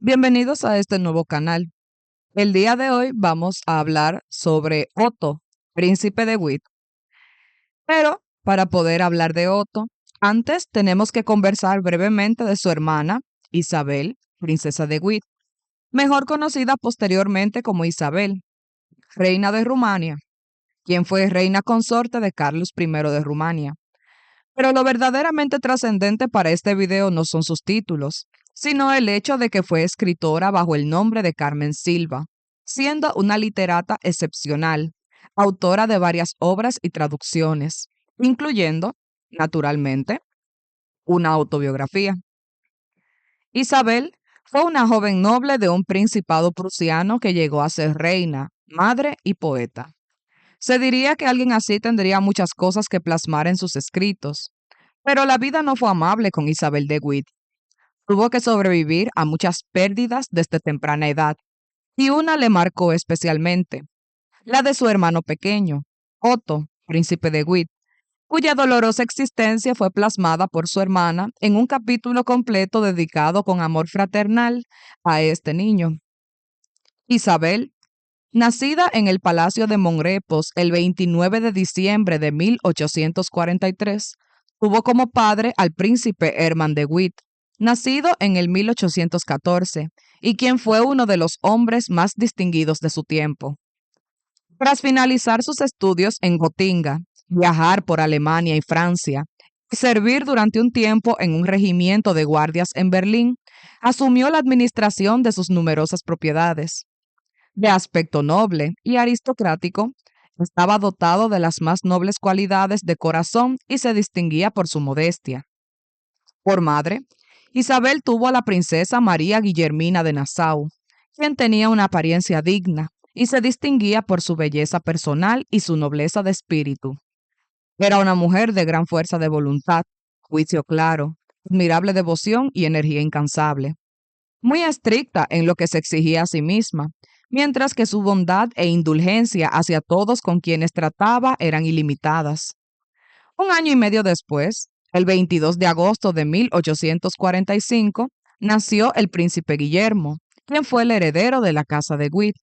Bienvenidos a este nuevo canal. El día de hoy vamos a hablar sobre Otto, príncipe de Witt. Pero para poder hablar de Otto, antes tenemos que conversar brevemente de su hermana, Isabel, princesa de Witt, mejor conocida posteriormente como Isabel, reina de Rumania, quien fue reina consorte de Carlos I de Rumania. Pero lo verdaderamente trascendente para este video no son sus títulos, sino el hecho de que fue escritora bajo el nombre de Carmen Silva, siendo una literata excepcional, autora de varias obras y traducciones, incluyendo, naturalmente, una autobiografía. Isabel fue una joven noble de un principado prusiano que llegó a ser reina, madre y poeta. Se diría que alguien así tendría muchas cosas que plasmar en sus escritos, pero la vida no fue amable con Isabel de Witt. Tuvo que sobrevivir a muchas pérdidas desde temprana edad, y una le marcó especialmente, la de su hermano pequeño, Otto, príncipe de Witt, cuya dolorosa existencia fue plasmada por su hermana en un capítulo completo dedicado con amor fraternal a este niño. Isabel, nacida en el Palacio de Monrepos el 29 de diciembre de 1843, tuvo como padre al príncipe Hermann de Witt, nacido en el 1814, y quien fue uno de los hombres más distinguidos de su tiempo. Tras finalizar sus estudios en Gotinga, viajar por Alemania y Francia, y servir durante un tiempo en un regimiento de guardias en Berlín, asumió la administración de sus numerosas propiedades. De aspecto noble y aristocrático, estaba dotado de las más nobles cualidades de corazón y se distinguía por su modestia. Por madre, Isabel tuvo a la princesa María Guillermina de Nassau, quien tenía una apariencia digna y se distinguía por su belleza personal y su nobleza de espíritu. Era una mujer de gran fuerza de voluntad, juicio claro, admirable devoción y energía incansable. Muy estricta en lo que se exigía a sí misma, mientras que su bondad e indulgencia hacia todos con quienes trataba eran ilimitadas. Un año y medio después, el 22 de agosto de 1845, nació el príncipe Guillermo, quien fue el heredero de la casa de Witt.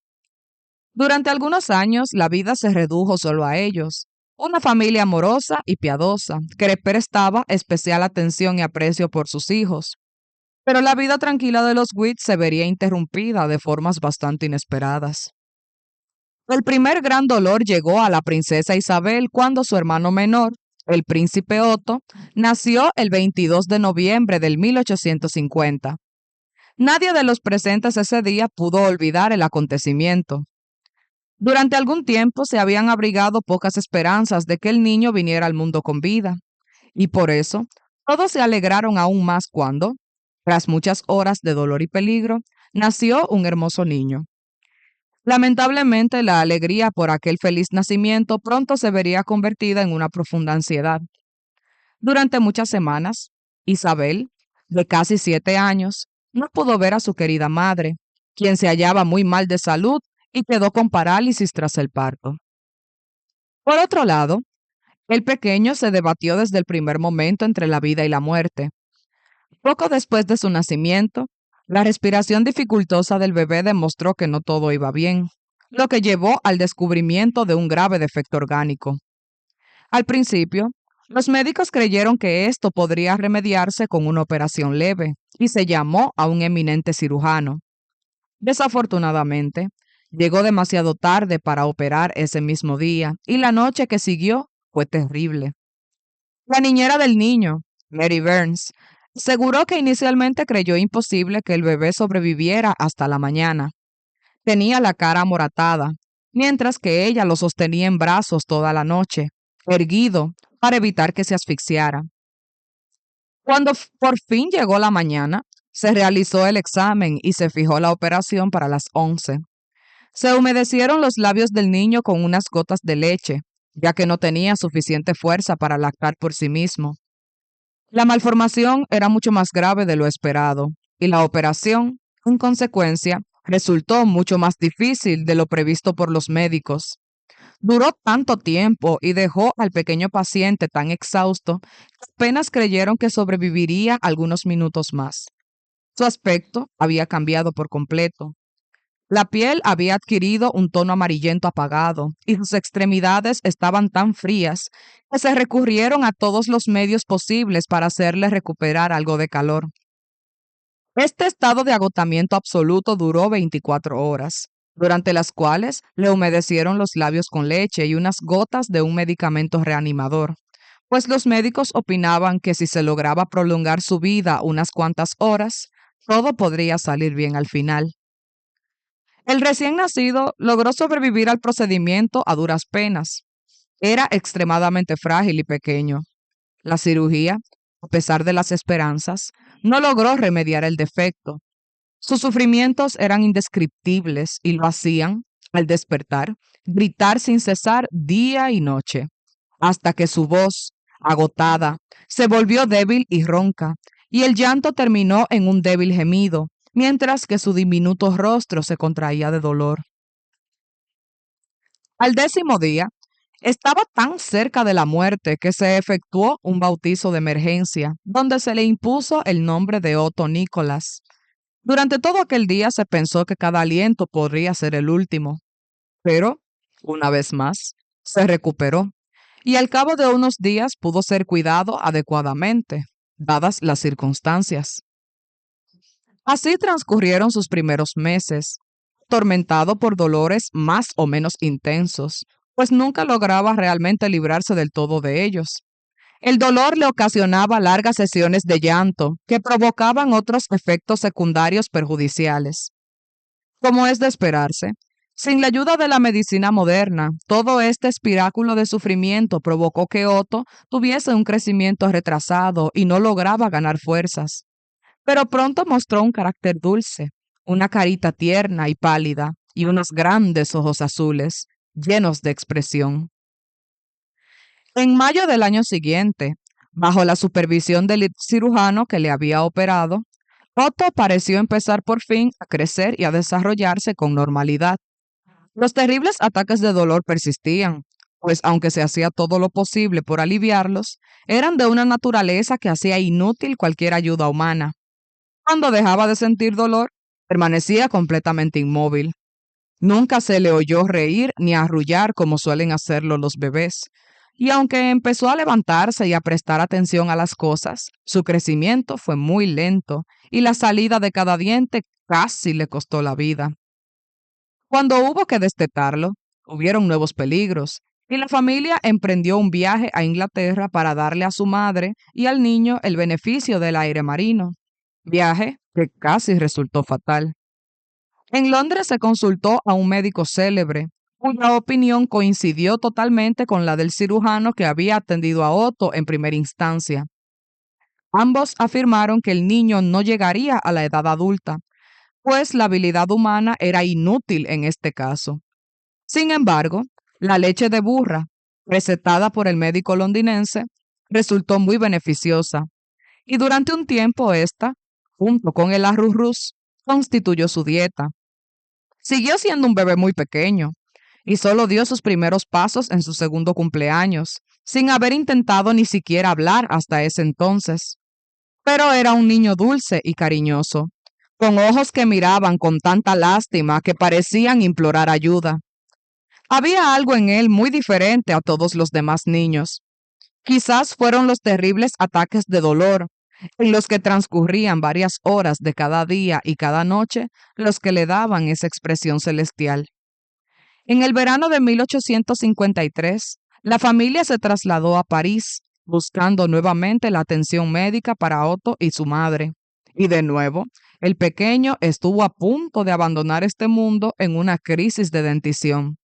Durante algunos años, la vida se redujo solo a ellos, una familia amorosa y piadosa, que le prestaba especial atención y aprecio por sus hijos. Pero la vida tranquila de los Witt se vería interrumpida de formas bastante inesperadas. El primer gran dolor llegó a la princesa Isabel cuando su hermano menor, el príncipe Otto, nació el 22 de noviembre del 1850. Nadie de los presentes ese día pudo olvidar el acontecimiento. Durante algún tiempo se habían abrigado pocas esperanzas de que el niño viniera al mundo con vida, y por eso todos se alegraron aún más cuando, tras muchas horas de dolor y peligro, nació un hermoso niño. Lamentablemente, la alegría por aquel feliz nacimiento pronto se vería convertida en una profunda ansiedad. Durante muchas semanas, Isabel, de casi 7 años, no pudo ver a su querida madre, quien se hallaba muy mal de salud y quedó con parálisis tras el parto. Por otro lado, el pequeño se debatió desde el primer momento entre la vida y la muerte. Poco después de su nacimiento, la respiración dificultosa del bebé demostró que no todo iba bien, lo que llevó al descubrimiento de un grave defecto orgánico. Al principio, los médicos creyeron que esto podría remediarse con una operación leve y se llamó a un eminente cirujano. Desafortunadamente, llegó demasiado tarde para operar ese mismo día y la noche que siguió fue terrible. La niñera del niño, Mary Burns, aseguró que inicialmente creyó imposible que el bebé sobreviviera hasta la mañana. Tenía la cara amoratada, mientras que ella lo sostenía en brazos toda la noche, erguido, para evitar que se asfixiara. Cuando por fin llegó la mañana, se realizó el examen y se fijó la operación para las 11. Se humedecieron los labios del niño con unas gotas de leche, ya que no tenía suficiente fuerza para lactar por sí mismo. La malformación era mucho más grave de lo esperado, y la operación, en consecuencia, resultó mucho más difícil de lo previsto por los médicos. Duró tanto tiempo y dejó al pequeño paciente tan exhausto que apenas creyeron que sobreviviría algunos minutos más. Su aspecto había cambiado por completo. La piel había adquirido un tono amarillento apagado y sus extremidades estaban tan frías que se recurrieron a todos los medios posibles para hacerle recuperar algo de calor. Este estado de agotamiento absoluto duró 24 horas, durante las cuales le humedecieron los labios con leche y unas gotas de un medicamento reanimador, pues los médicos opinaban que si se lograba prolongar su vida unas cuantas horas, todo podría salir bien al final. El recién nacido logró sobrevivir al procedimiento a duras penas. Era extremadamente frágil y pequeño. La cirugía, a pesar de las esperanzas, no logró remediar el defecto. Sus sufrimientos eran indescriptibles y lo hacían, al despertar, gritar sin cesar día y noche, hasta que su voz, agotada, se volvió débil y ronca, y el llanto terminó en un débil gemido, mientras que su diminuto rostro se contraía de dolor. Al 10.º día, estaba tan cerca de la muerte que se efectuó un bautizo de emergencia, donde se le impuso el nombre de Otto Nicholas. Durante todo aquel día se pensó que cada aliento podría ser el último, pero, una vez más, se recuperó y al cabo de unos días pudo ser cuidado adecuadamente, dadas las circunstancias. Así transcurrieron sus primeros meses, atormentado por dolores más o menos intensos, pues nunca lograba realmente librarse del todo de ellos. El dolor le ocasionaba largas sesiones de llanto que provocaban otros efectos secundarios perjudiciales. Como es de esperarse, sin la ayuda de la medicina moderna, todo este espiráculo de sufrimiento provocó que Otto tuviese un crecimiento retrasado y no lograba ganar fuerzas. Pero pronto mostró un carácter dulce, una carita tierna y pálida, y unos grandes ojos azules, llenos de expresión. En mayo del año siguiente, bajo la supervisión del cirujano que le había operado, Otto pareció empezar por fin a crecer y a desarrollarse con normalidad. Los terribles ataques de dolor persistían, pues aunque se hacía todo lo posible por aliviarlos, eran de una naturaleza que hacía inútil cualquier ayuda humana. Cuando dejaba de sentir dolor, permanecía completamente inmóvil. Nunca se le oyó reír ni arrullar como suelen hacerlo los bebés. Y aunque empezó a levantarse y a prestar atención a las cosas, su crecimiento fue muy lento y la salida de cada diente casi le costó la vida. Cuando hubo que destetarlo, hubieron nuevos peligros y la familia emprendió un viaje a Inglaterra para darle a su madre y al niño el beneficio del aire marino. Viaje que casi resultó fatal. En Londres se consultó a un médico célebre, cuya opinión coincidió totalmente con la del cirujano que había atendido a Otto en primera instancia. Ambos afirmaron que el niño no llegaría a la edad adulta, pues la habilidad humana era inútil en este caso. Sin embargo, la leche de burra, recetada por el médico londinense, resultó muy beneficiosa, y durante un tiempo esta, junto con el arroz, constituyó su dieta. Siguió siendo un bebé muy pequeño y solo dio sus primeros pasos en su segundo cumpleaños, sin haber intentado ni siquiera hablar hasta ese entonces. Pero era un niño dulce y cariñoso, con ojos que miraban con tanta lástima que parecían implorar ayuda. Había algo en él muy diferente a todos los demás niños. Quizás fueron los terribles ataques de dolor, en los que transcurrían varias horas de cada día y cada noche, los que le daban esa expresión celestial. En el verano de 1853, la familia se trasladó a París, buscando nuevamente la atención médica para Otto y su madre. Y de nuevo, el pequeño estuvo a punto de abandonar este mundo en una crisis de dentición.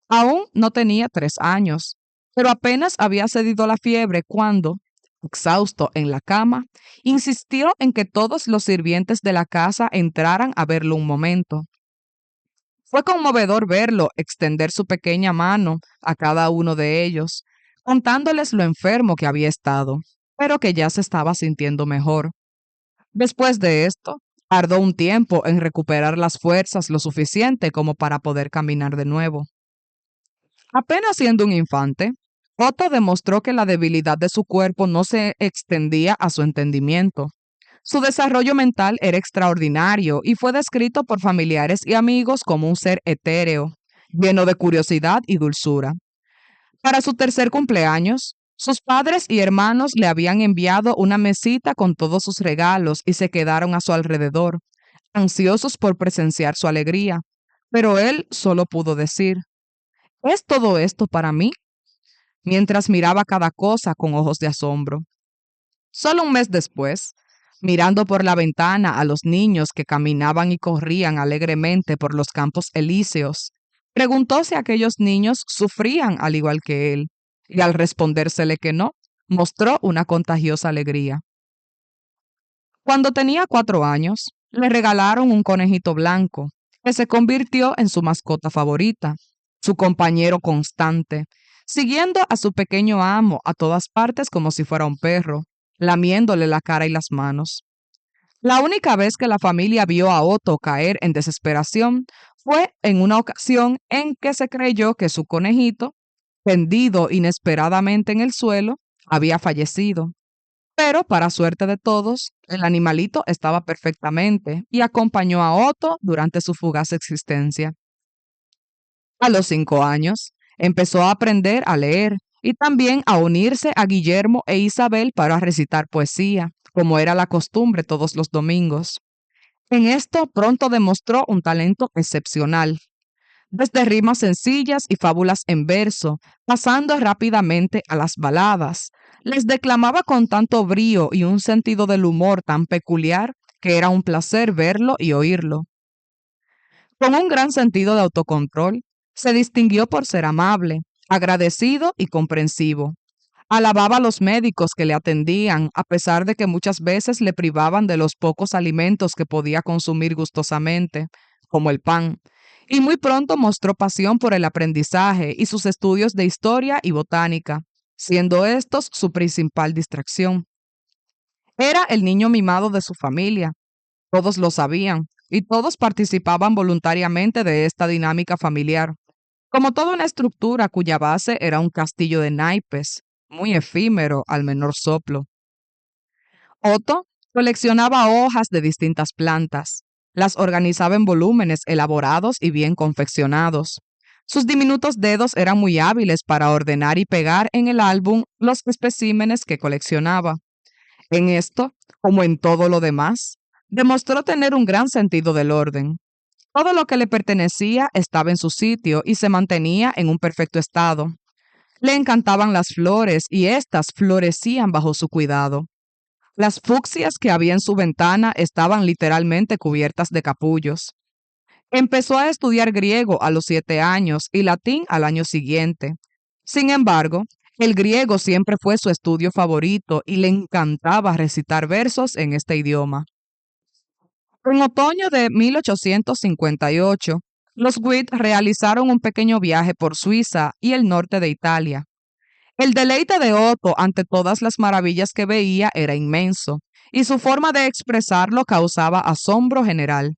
Aún no tenía 3 años, pero apenas había cedido la fiebre cuando, exhausto en la cama, insistió en que todos los sirvientes de la casa entraran a verlo un momento. Fue conmovedor verlo extender su pequeña mano a cada uno de ellos, contándoles lo enfermo que había estado, pero que ya se estaba sintiendo mejor. Después de esto, tardó un tiempo en recuperar las fuerzas lo suficiente como para poder caminar de nuevo. Apenas siendo un infante, Otto demostró que la debilidad de su cuerpo no se extendía a su entendimiento. Su desarrollo mental era extraordinario y fue descrito por familiares y amigos como un ser etéreo, lleno de curiosidad y dulzura. Para su tercer cumpleaños, sus padres y hermanos le habían enviado una mesita con todos sus regalos y se quedaron a su alrededor, ansiosos por presenciar su alegría. Pero él solo pudo decir, ¿es todo esto para mí? Mientras miraba cada cosa con ojos de asombro. Solo un mes después, mirando por la ventana a los niños que caminaban y corrían alegremente por los campos elíseos, preguntó si aquellos niños sufrían al igual que él, y al respondérsele que no, mostró una contagiosa alegría. Cuando tenía 4 años, le regalaron un conejito blanco, que se convirtió en su mascota favorita, su compañero constante, siguiendo a su pequeño amo a todas partes como si fuera un perro, lamiéndole la cara y las manos. La única vez que la familia vio a Otto caer en desesperación fue en una ocasión en que se creyó que su conejito, tendido inesperadamente en el suelo, había fallecido. Pero, para suerte de todos, el animalito estaba perfectamente y acompañó a Otto durante su fugaz existencia. A los 5 años, empezó a aprender a leer y también a unirse a Guillermo e Isabel para recitar poesía, como era la costumbre todos los domingos. En esto pronto demostró un talento excepcional, desde rimas sencillas y fábulas en verso, pasando rápidamente a las baladas. Les declamaba con tanto brío y un sentido del humor tan peculiar que era un placer verlo y oírlo. Con un gran sentido de autocontrol, se distinguió por ser amable, agradecido y comprensivo. Alababa a los médicos que le atendían, a pesar de que muchas veces le privaban de los pocos alimentos que podía consumir gustosamente, como el pan, y muy pronto mostró pasión por el aprendizaje y sus estudios de historia y botánica, siendo estos su principal distracción. Era el niño mimado de su familia, todos lo sabían, y todos participaban voluntariamente de esta dinámica familiar, como toda una estructura cuya base era un castillo de naipes, muy efímero al menor soplo. Otto coleccionaba hojas de distintas plantas, las organizaba en volúmenes elaborados y bien confeccionados. Sus diminutos dedos eran muy hábiles para ordenar y pegar en el álbum los especímenes que coleccionaba. En esto, como en todo lo demás, demostró tener un gran sentido del orden. Todo lo que le pertenecía estaba en su sitio y se mantenía en un perfecto estado. Le encantaban las flores y éstas florecían bajo su cuidado. Las fucsias que había en su ventana estaban literalmente cubiertas de capullos. Empezó a estudiar griego a los 7 años y latín al año siguiente. Sin embargo, el griego siempre fue su estudio favorito y le encantaba recitar versos en este idioma. En otoño de 1858, los Witt realizaron un pequeño viaje por Suiza y el norte de Italia. El deleite de Otto ante todas las maravillas que veía era inmenso, y su forma de expresarlo causaba asombro general.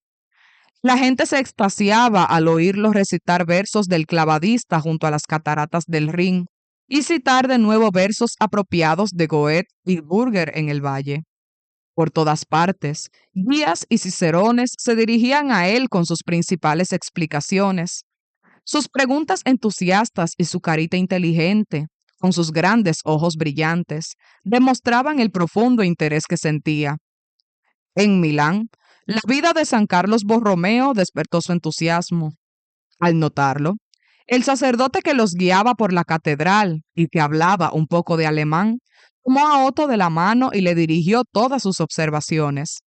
La gente se extasiaba al oírlo recitar versos del clavadista junto a las cataratas del Rin, y citar de nuevo versos apropiados de Goethe y Burger en el valle. Por todas partes, guías y cicerones se dirigían a él con sus principales explicaciones. Sus preguntas entusiastas y su carita inteligente, con sus grandes ojos brillantes, demostraban el profundo interés que sentía. En Milán, la vida de San Carlos Borromeo despertó su entusiasmo. Al notarlo, el sacerdote que los guiaba por la catedral y que hablaba un poco de alemán, tomó a Otto de la mano y le dirigió todas sus observaciones.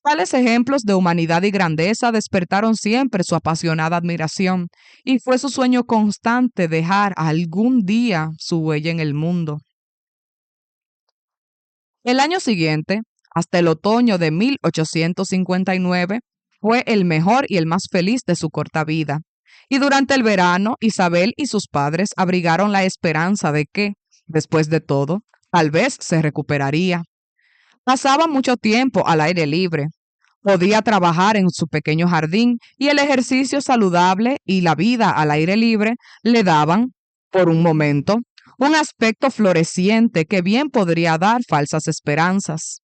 Tales ejemplos de humanidad y grandeza despertaron siempre su apasionada admiración, y fue su sueño constante dejar algún día su huella en el mundo. El año siguiente, hasta el otoño de 1859, fue el mejor y el más feliz de su corta vida. Y durante el verano, Isabel y sus padres abrigaron la esperanza de que, después de todo, tal vez se recuperaría. Pasaba mucho tiempo al aire libre. Podía trabajar en su pequeño jardín y el ejercicio saludable y la vida al aire libre le daban, por un momento, un aspecto floreciente que bien podría dar falsas esperanzas.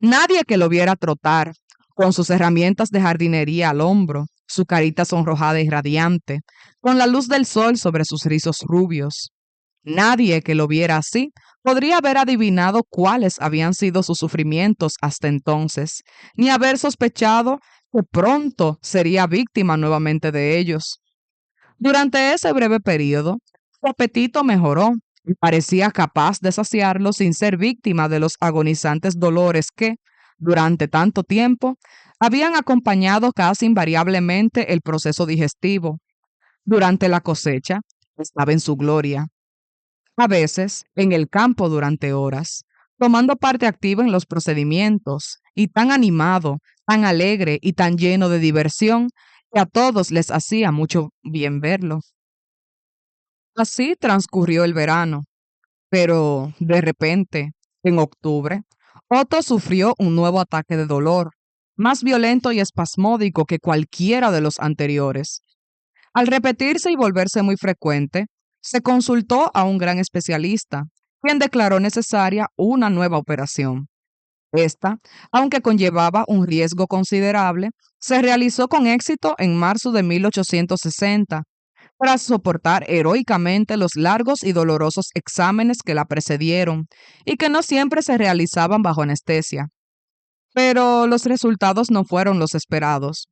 Nadie que lo viera trotar, con sus herramientas de jardinería al hombro, su carita sonrojada y radiante, con la luz del sol sobre sus rizos rubios. Nadie que lo viera así podría haber adivinado cuáles habían sido sus sufrimientos hasta entonces, ni haber sospechado que pronto sería víctima nuevamente de ellos. Durante ese breve periodo, su apetito mejoró y parecía capaz de saciarlo sin ser víctima de los agonizantes dolores que, durante tanto tiempo, habían acompañado casi invariablemente el proceso digestivo. Durante la cosecha, estaba en su gloria. A veces, en el campo durante horas, tomando parte activa en los procedimientos, y tan animado, tan alegre y tan lleno de diversión, que a todos les hacía mucho bien verlo. Así transcurrió el verano, pero de repente, en octubre, Otto sufrió un nuevo ataque de dolor, más violento y espasmódico que cualquiera de los anteriores. Al repetirse y volverse muy frecuente, se consultó a un gran especialista, quien declaró necesaria una nueva operación. Esta, aunque conllevaba un riesgo considerable, se realizó con éxito en marzo de 1860, tras soportar heroicamente los largos y dolorosos exámenes que la precedieron y que no siempre se realizaban bajo anestesia. Pero los resultados no fueron los esperados.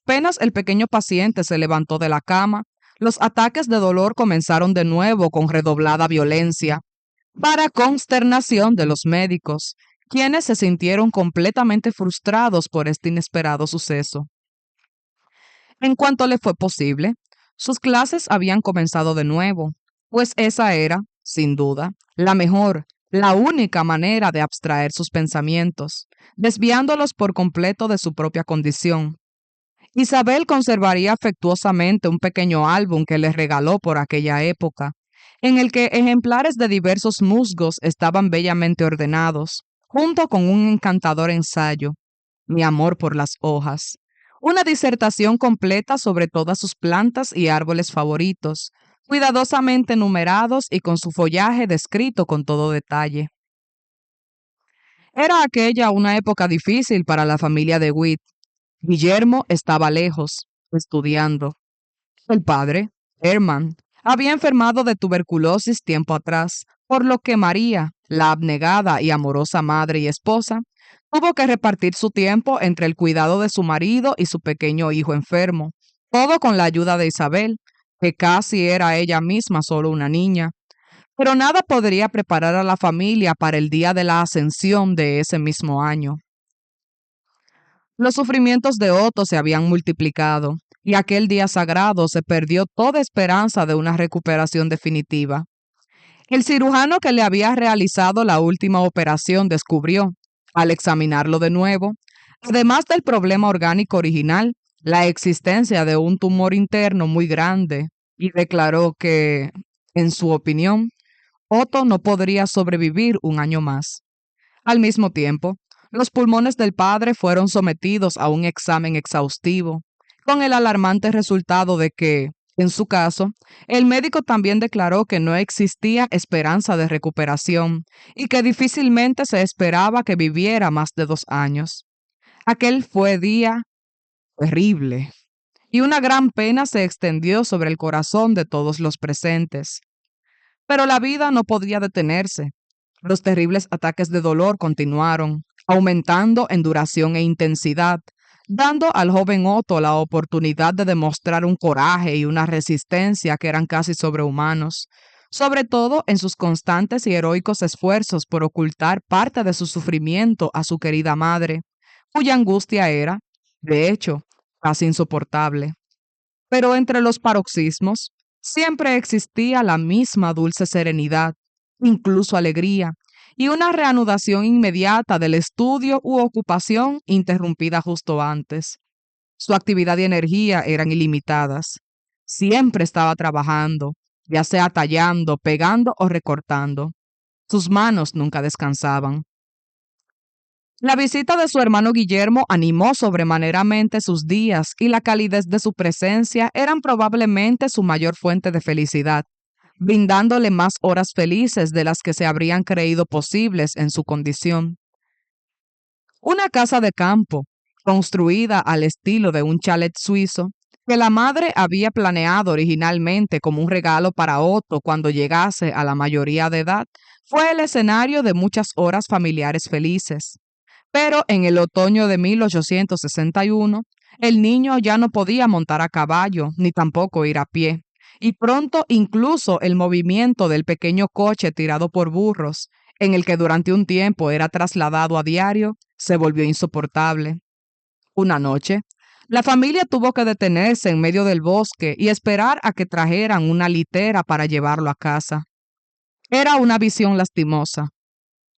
Apenas el pequeño paciente se levantó de la cama, los ataques de dolor comenzaron de nuevo con redoblada violencia, para consternación de los médicos, quienes se sintieron completamente frustrados por este inesperado suceso. En cuanto le fue posible, sus clases habían comenzado de nuevo, pues esa era, sin duda, la mejor, la única manera de abstraer sus pensamientos, desviándolos por completo de su propia condición. Isabel conservaría afectuosamente un pequeño álbum que le regaló por aquella época, en el que ejemplares de diversos musgos estaban bellamente ordenados, junto con un encantador ensayo, Mi amor por las hojas, una disertación completa sobre todas sus plantas y árboles favoritos, cuidadosamente numerados y con su follaje descrito con todo detalle. Era aquella una época difícil para la familia de Witt. Guillermo estaba lejos, estudiando. El padre, Hermann, había enfermado de tuberculosis tiempo atrás, por lo que María, la abnegada y amorosa madre y esposa, tuvo que repartir su tiempo entre el cuidado de su marido y su pequeño hijo enfermo, todo con la ayuda de Isabel, que casi era ella misma solo una niña. Pero nada podría preparar a la familia para el día de la ascensión de ese mismo año. Los sufrimientos de Otto se habían multiplicado, y aquel día sagrado se perdió toda esperanza de una recuperación definitiva. El cirujano que le había realizado la última operación descubrió, al examinarlo de nuevo, además del problema orgánico original, la existencia de un tumor interno muy grande, y declaró que, en su opinión, Otto no podría sobrevivir un año más. Al mismo tiempo, los pulmones del padre fueron sometidos a un examen exhaustivo, con el alarmante resultado de que, en su caso, el médico también declaró que no existía esperanza de recuperación y que difícilmente se esperaba que viviera más de 2 años. Aquel fue día terrible, y una gran pena se extendió sobre el corazón de todos los presentes. Pero la vida no podía detenerse. Los terribles ataques de dolor continuaron, aumentando en duración e intensidad, dando al joven Otto la oportunidad de demostrar un coraje y una resistencia que eran casi sobrehumanos, sobre todo en sus constantes y heroicos esfuerzos por ocultar parte de su sufrimiento a su querida madre, cuya angustia era, de hecho, casi insoportable. Pero entre los paroxismos siempre existía la misma dulce serenidad, incluso alegría, y una reanudación inmediata del estudio u ocupación interrumpida justo antes. Su actividad y energía eran ilimitadas. Siempre estaba trabajando, ya sea tallando, pegando o recortando. Sus manos nunca descansaban. La visita de su hermano Guillermo animó sobremaneramente sus días y la calidez de su presencia eran probablemente su mayor fuente de felicidad, brindándole más horas felices de las que se habrían creído posibles en su condición. Una casa de campo, construida al estilo de un chalet suizo, que la madre había planeado originalmente como un regalo para Otto cuando llegase a la mayoría de edad, fue el escenario de muchas horas familiares felices. Pero en el otoño de 1861, el niño ya no podía montar a caballo, ni tampoco ir a pie, y pronto incluso el movimiento del pequeño coche tirado por burros, en el que durante un tiempo era trasladado a diario, se volvió insoportable. Una noche, la familia tuvo que detenerse en medio del bosque y esperar a que trajeran una litera para llevarlo a casa. Era una visión lastimosa.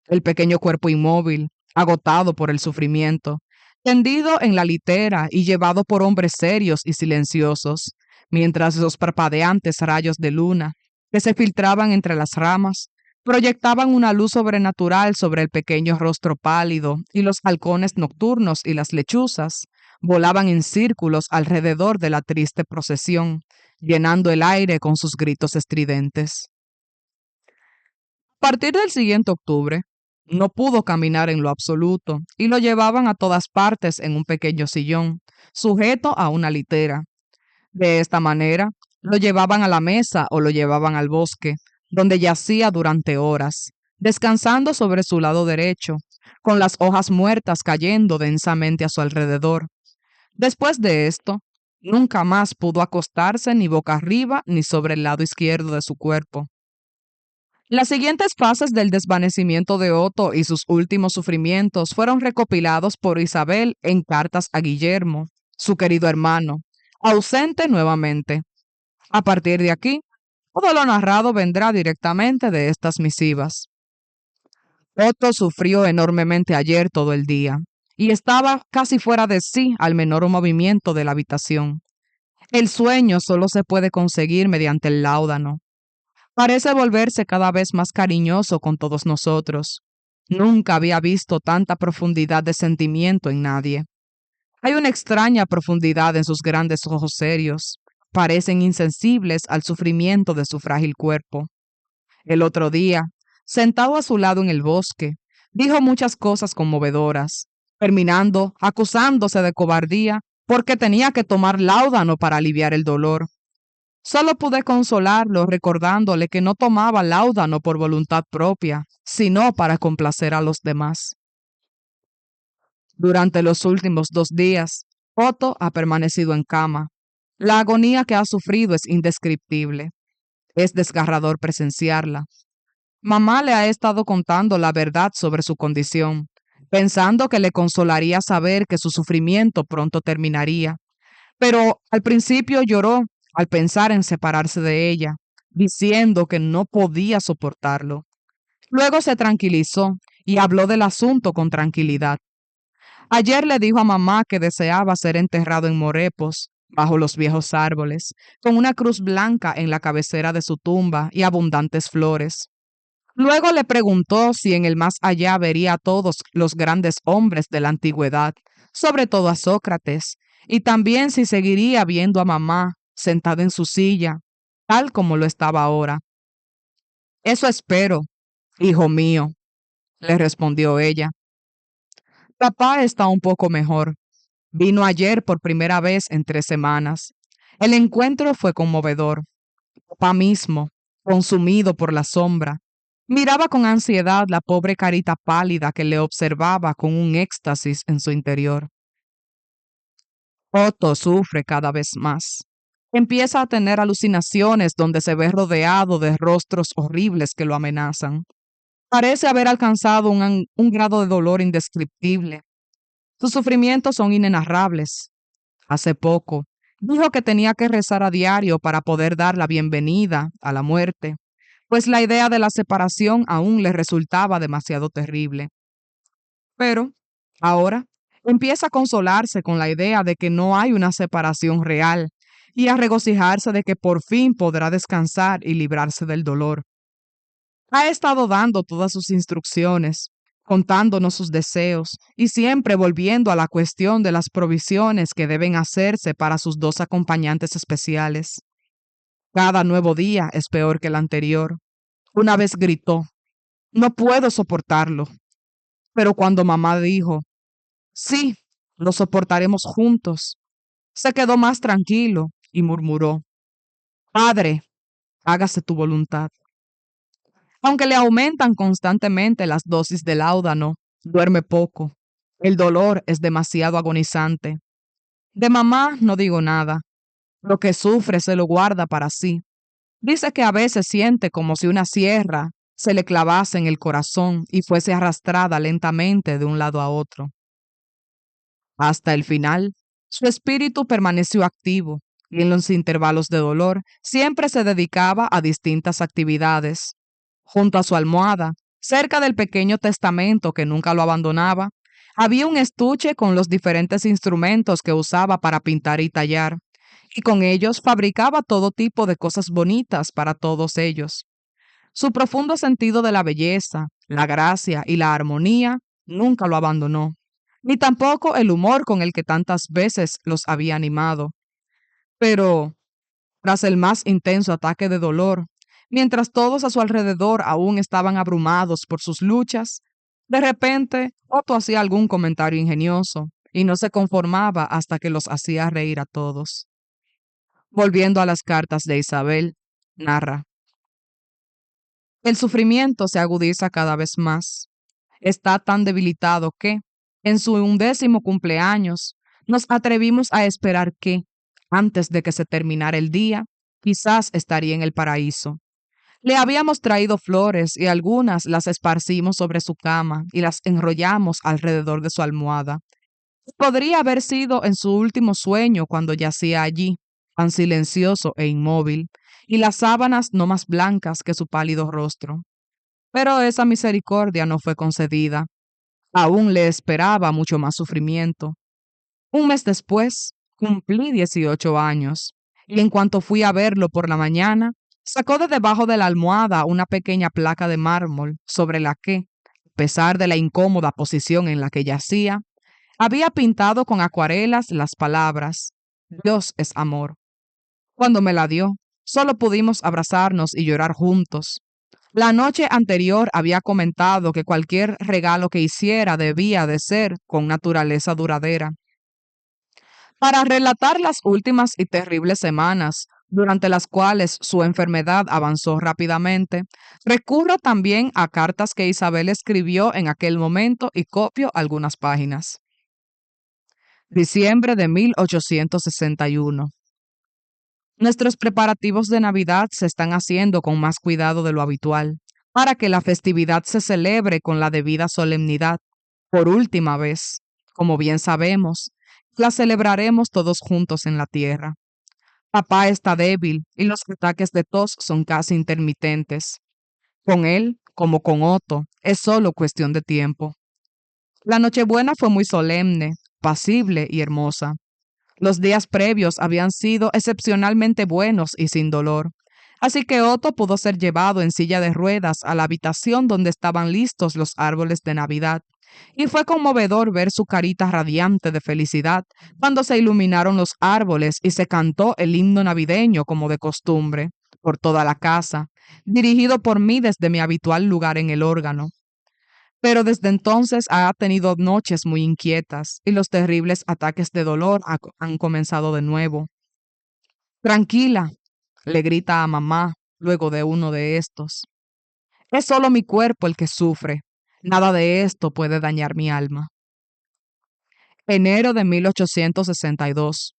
El pequeño cuerpo inmóvil, agotado por el sufrimiento, tendido en la litera y llevado por hombres serios y silenciosos, mientras los parpadeantes rayos de luna, que se filtraban entre las ramas, proyectaban una luz sobrenatural sobre el pequeño rostro pálido, y los halcones nocturnos y las lechuzas volaban en círculos alrededor de la triste procesión, llenando el aire con sus gritos estridentes. A partir del siguiente octubre, no pudo caminar en lo absoluto y lo llevaban a todas partes en un pequeño sillón, sujeto a una litera. De esta manera, lo llevaban a la mesa o lo llevaban al bosque, donde yacía durante horas, descansando sobre su lado derecho, con las hojas muertas cayendo densamente a su alrededor. Después de esto, nunca más pudo acostarse ni boca arriba ni sobre el lado izquierdo de su cuerpo. Las siguientes fases del desvanecimiento de Otto y sus últimos sufrimientos fueron recopilados por Isabel en cartas a Guillermo, su querido hermano, ausente nuevamente. A partir de aquí, todo lo narrado vendrá directamente de estas misivas. Otto sufrió enormemente ayer todo el día y estaba casi fuera de sí al menor movimiento de la habitación. El sueño solo se puede conseguir mediante el láudano. Parece volverse cada vez más cariñoso con todos nosotros. Nunca había visto tanta profundidad de sentimiento en nadie. Hay una extraña profundidad en sus grandes ojos serios. Parecen insensibles al sufrimiento de su frágil cuerpo. El otro día, sentado a su lado en el bosque, dijo muchas cosas conmovedoras, terminando acusándose de cobardía porque tenía que tomar láudano para aliviar el dolor. Solo pude consolarlo recordándole que no tomaba láudano por voluntad propia, sino para complacer a los demás. Durante los últimos 2 días, Otto ha permanecido en cama. La agonía que ha sufrido es indescriptible. Es desgarrador presenciarla. Mamá le ha estado contando la verdad sobre su condición, pensando que le consolaría saber que su sufrimiento pronto terminaría. Pero al principio lloró al pensar en separarse de ella, diciendo que no podía soportarlo. Luego se tranquilizó y habló del asunto con tranquilidad. Ayer le dijo a mamá que deseaba ser enterrado en Morepos, bajo los viejos árboles, con una cruz blanca en la cabecera de su tumba y abundantes flores. Luego le preguntó si en el más allá vería a todos los grandes hombres de la antigüedad, sobre todo a Sócrates, y también si seguiría viendo a mamá sentada en su silla, tal como lo estaba ahora. Eso espero, hijo mío, le respondió ella. Papá está un poco mejor. Vino ayer por primera vez en 3 semanas. El encuentro fue conmovedor. Papá mismo, consumido por la sombra, miraba con ansiedad la pobre carita pálida que le observaba con un éxtasis en su interior. Otto sufre cada vez más. Empieza a tener alucinaciones donde se ve rodeado de rostros horribles que lo amenazan. Parece haber alcanzado un grado de dolor indescriptible. Sus sufrimientos son inenarrables. Hace poco, dijo que tenía que rezar a diario para poder dar la bienvenida a la muerte, pues la idea de la separación aún le resultaba demasiado terrible. Pero, ahora, empieza a consolarse con la idea de que no hay una separación real y a regocijarse de que por fin podrá descansar y librarse del dolor. Ha estado dando todas sus instrucciones, contándonos sus deseos y siempre volviendo a la cuestión de las provisiones que deben hacerse para sus 2 acompañantes especiales. Cada nuevo día es peor que el anterior. Una vez gritó, no puedo soportarlo. Pero cuando mamá dijo, Sí, lo soportaremos juntos. Se quedó más tranquilo y murmuró, Padre, hágase tu voluntad. Aunque le aumentan constantemente las dosis de láudano, duerme poco. El dolor es demasiado agonizante. De mamá no digo nada. Lo que sufre se lo guarda para sí. Dice que a veces siente como si una sierra se le clavase en el corazón y fuese arrastrada lentamente de un lado a otro. Hasta el final, su espíritu permaneció activo y en los intervalos de dolor siempre se dedicaba a distintas actividades. Junto a su almohada, cerca del pequeño testamento que nunca lo abandonaba, había un estuche con los diferentes instrumentos que usaba para pintar y tallar, y con ellos fabricaba todo tipo de cosas bonitas para todos ellos. Su profundo sentido de la belleza, la gracia y la armonía nunca lo abandonó, ni tampoco el humor con el que tantas veces los había animado. Pero, tras el más intenso ataque de dolor, mientras todos a su alrededor aún estaban abrumados por sus luchas, de repente Otto hacía algún comentario ingenioso y no se conformaba hasta que los hacía reír a todos. Volviendo a las cartas de Isabel, narra. El sufrimiento se agudiza cada vez más. Está tan debilitado que, en su 11º cumpleaños, nos atrevimos a esperar que, antes de que se terminara el día, quizás estaría en el paraíso. Le habíamos traído flores y algunas las esparcimos sobre su cama y las enrollamos alrededor de su almohada. Podría haber sido en su último sueño cuando yacía allí, tan silencioso e inmóvil, y las sábanas no más blancas que su pálido rostro. Pero esa misericordia no fue concedida. Aún le esperaba mucho más sufrimiento. Un mes después, cumplí 18 años, y en cuanto fui a verlo por la mañana, sacó de debajo de la almohada una pequeña placa de mármol sobre la que, a pesar de la incómoda posición en la que yacía, había pintado con acuarelas las palabras, Dios es amor. Cuando me la dio, solo pudimos abrazarnos y llorar juntos. La noche anterior había comentado que cualquier regalo que hiciera debía de ser con naturaleza duradera. Para relatar las últimas y terribles semanas, durante las cuales su enfermedad avanzó rápidamente, recurro también a cartas que Isabel escribió en aquel momento y copio algunas páginas. Diciembre de 1861. Nuestros preparativos de Navidad se están haciendo con más cuidado de lo habitual, para que la festividad se celebre con la debida solemnidad. Por última vez, como bien sabemos, la celebraremos todos juntos en la tierra. Papá está débil y los ataques de tos son casi intermitentes. Con él, como con Otto, es solo cuestión de tiempo. La Nochebuena fue muy solemne, pasible y hermosa. Los días previos habían sido excepcionalmente buenos y sin dolor, así que Otto pudo ser llevado en silla de ruedas a la habitación donde estaban listos los árboles de Navidad, y fue conmovedor ver su carita radiante de felicidad cuando se iluminaron los árboles y se cantó el himno navideño como de costumbre, por toda la casa, dirigido por mí desde mi habitual lugar en el órgano. Pero desde entonces ha tenido noches muy inquietas y los terribles ataques de dolor han comenzado de nuevo. Tranquila, le grita a mamá luego de uno de estos. Es solo mi cuerpo el que sufre. Nada de esto puede dañar mi alma. Enero de 1862.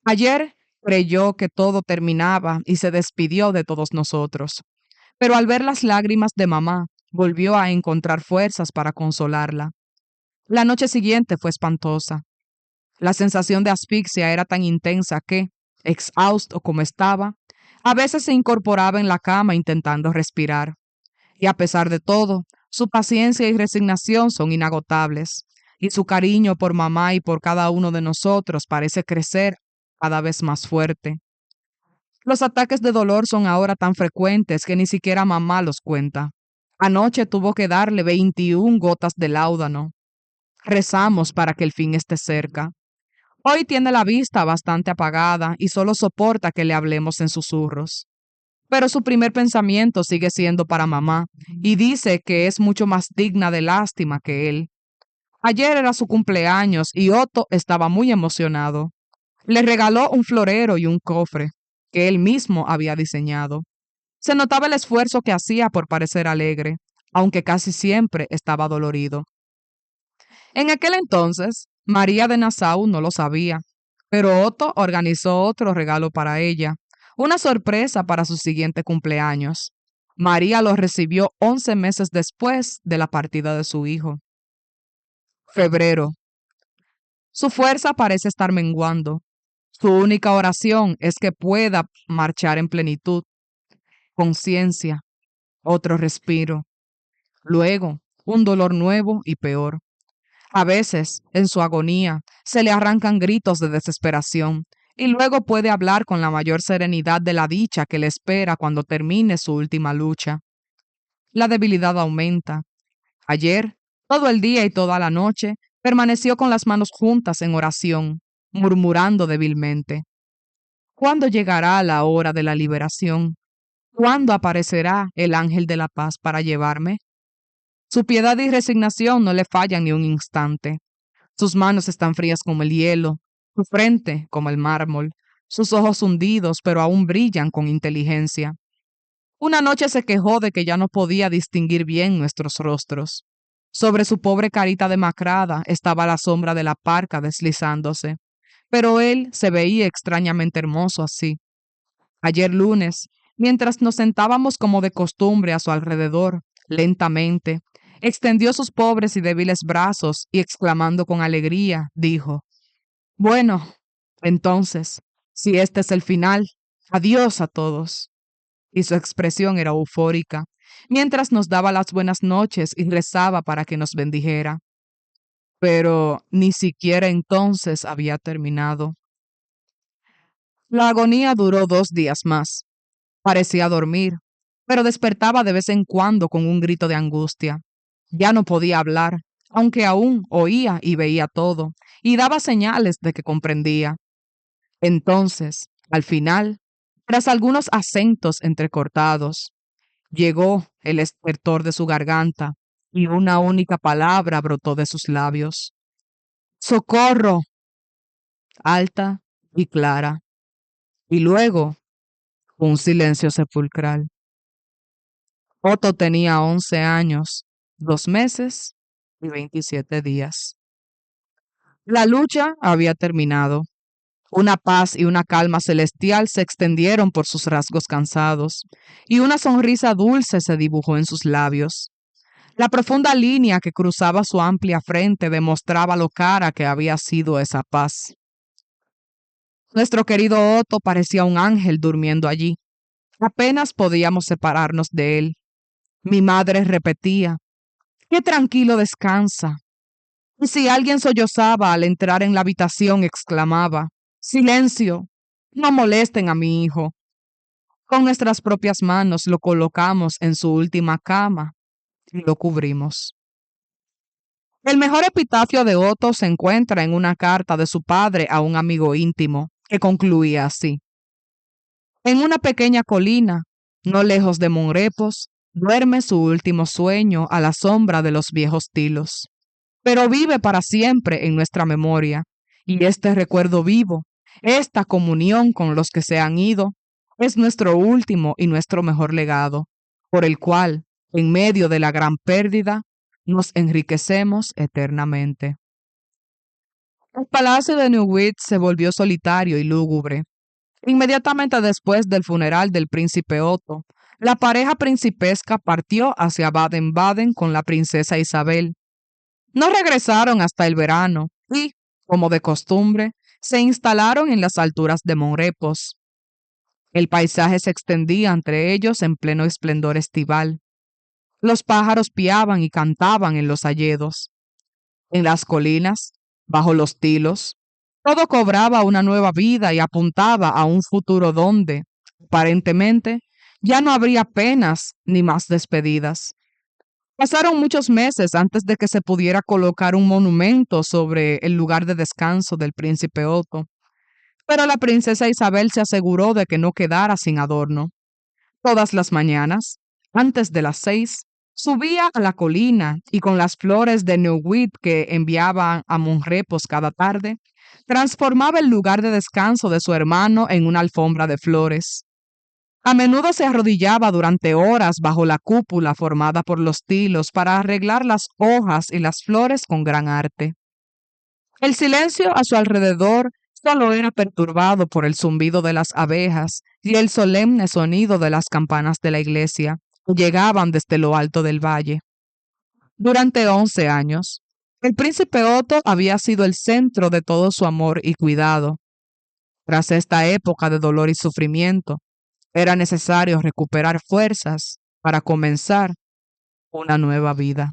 Ayer creyó que todo terminaba y se despidió de todos nosotros, pero al ver las lágrimas de mamá, volvió a encontrar fuerzas para consolarla. La noche siguiente fue espantosa. La sensación de asfixia era tan intensa que, exhausto como estaba, a veces se incorporaba en la cama intentando respirar. Y a pesar de todo, su paciencia y resignación son inagotables, y su cariño por mamá y por cada uno de nosotros parece crecer cada vez más fuerte. Los ataques de dolor son ahora tan frecuentes que ni siquiera mamá los cuenta. Anoche tuvo que darle 21 gotas de láudano. Rezamos para que el fin esté cerca. Hoy tiene la vista bastante apagada y solo soporta que le hablemos en susurros. Pero su primer pensamiento sigue siendo para mamá y dice que es mucho más digna de lástima que él. Ayer era su cumpleaños y Otto estaba muy emocionado. Le regaló un florero y un cofre que él mismo había diseñado. Se notaba el esfuerzo que hacía por parecer alegre, aunque casi siempre estaba dolorido. En aquel entonces, María de Nassau no lo sabía, pero Otto organizó otro regalo para ella, una sorpresa para su siguiente cumpleaños. María lo recibió 11 meses después de la partida de su hijo. Febrero. Su fuerza parece estar menguando. Su única oración es que pueda marchar en plenitud, conciencia, otro respiro. Luego, un dolor nuevo y peor. A veces, en su agonía, se le arrancan gritos de desesperación y luego puede hablar con la mayor serenidad de la dicha que le espera cuando termine su última lucha. La debilidad aumenta. Ayer, todo el día y toda la noche, permaneció con las manos juntas en oración, murmurando débilmente. ¿Cuándo llegará la hora de la liberación? ¿Cuándo aparecerá el ángel de la paz para llevarme? Su piedad y resignación no le fallan ni un instante. Sus manos están frías como el hielo, su frente como el mármol, sus ojos hundidos pero aún brillan con inteligencia. Una noche se quejó de que ya no podía distinguir bien nuestros rostros. Sobre su pobre carita demacrada estaba la sombra de la parca deslizándose, pero él se veía extrañamente hermoso así. Ayer lunes, mientras nos sentábamos como de costumbre a su alrededor, lentamente, extendió sus pobres y débiles brazos y exclamando con alegría, dijo, bueno, entonces, si este es el final, adiós a todos. Y su expresión era eufórica, mientras nos daba las buenas noches y rezaba para que nos bendijera. Pero ni siquiera entonces había terminado. La agonía duró 2 días más. Parecía dormir, pero despertaba de vez en cuando con un grito de angustia. Ya no podía hablar, aunque aún oía y veía todo, y daba señales de que comprendía. Entonces, al final, tras algunos acentos entrecortados, llegó el estertor de su garganta y una única palabra brotó de sus labios. ¡Socorro! Alta y clara. Y luego, un silencio sepulcral. Otto tenía 11 años, 2 meses y 27 días. La lucha había terminado. Una paz y una calma celestial se extendieron por sus rasgos cansados, y una sonrisa dulce se dibujó en sus labios. La profunda línea que cruzaba su amplia frente demostraba lo cara que había sido esa paz. Nuestro querido Otto parecía un ángel durmiendo allí. Apenas podíamos separarnos de él. Mi madre repetía, qué tranquilo descansa. Y si alguien sollozaba al entrar en la habitación, exclamaba, silencio, no molesten a mi hijo. Con nuestras propias manos lo colocamos en su última cama y lo cubrimos. El mejor epitafio de Otto se encuentra en una carta de su padre a un amigo íntimo, que concluía así. En una pequeña colina, no lejos de Monrepos, duerme su último sueño a la sombra de los viejos tilos. Pero vive para siempre en nuestra memoria, y este recuerdo vivo, esta comunión con los que se han ido, es nuestro último y nuestro mejor legado, por el cual, en medio de la gran pérdida, nos enriquecemos eternamente. El palacio de Neuwied se volvió solitario y lúgubre. Inmediatamente después del funeral del príncipe Otto, la pareja principesca partió hacia Baden-Baden con la princesa Isabel. No regresaron hasta el verano y, como de costumbre, se instalaron en las alturas de Monrepos. El paisaje se extendía entre ellos en pleno esplendor estival. Los pájaros piaban y cantaban en los hayedos. En las colinas, bajo los tilos, todo cobraba una nueva vida y apuntaba a un futuro donde, aparentemente, ya no habría penas ni más despedidas. Pasaron muchos meses antes de que se pudiera colocar un monumento sobre el lugar de descanso del príncipe Otto, pero la princesa Isabel se aseguró de que no quedara sin adorno. Todas las mañanas, antes de las 6, Subía a la colina y con las flores de Neuwied que enviaban a Monrepos cada tarde, transformaba el lugar de descanso de su hermano en una alfombra de flores. A menudo se arrodillaba durante horas bajo la cúpula formada por los tilos para arreglar las hojas y las flores con gran arte. El silencio a su alrededor solo era perturbado por el zumbido de las abejas y el solemne sonido de las campanas de la iglesia, que llegaban desde lo alto del valle. Durante 11 años, el príncipe Otto había sido el centro de todo su amor y cuidado. Tras esta época de dolor y sufrimiento, era necesario recuperar fuerzas para comenzar una nueva vida.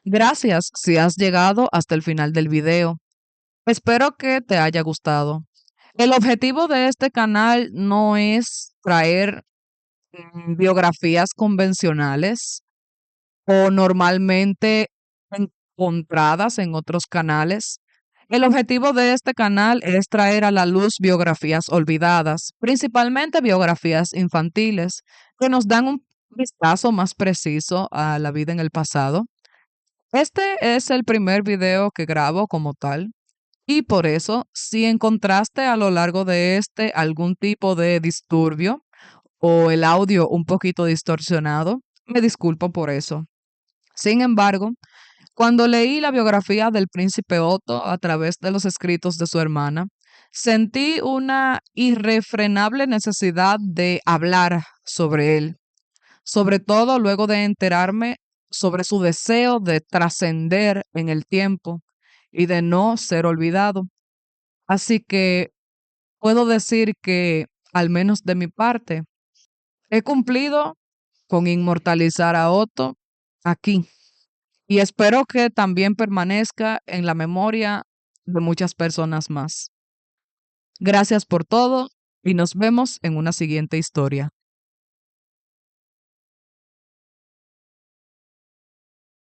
Gracias si has llegado hasta el final del video. Espero que te haya gustado. El objetivo de este canal no es traer biografías convencionales o normalmente encontradas en otros canales. El objetivo de este canal es traer a la luz biografías olvidadas, principalmente biografías infantiles, que nos dan un vistazo más preciso a la vida en el pasado. Este es el primer video que grabo como tal. Y por eso, si encontraste a lo largo de este algún tipo de disturbio o el audio un poquito distorsionado, me disculpo por eso. Sin embargo, cuando leí la biografía del príncipe Otto a través de los escritos de su hermana, sentí una irrefrenable necesidad de hablar sobre él, sobre todo luego de enterarme sobre su deseo de trascender en el tiempo y de no ser olvidado. Así que puedo decir que, al menos de mi parte, he cumplido con inmortalizar a Otto aquí y espero que también permanezca en la memoria de muchas personas más. Gracias por todo y nos vemos en una siguiente historia.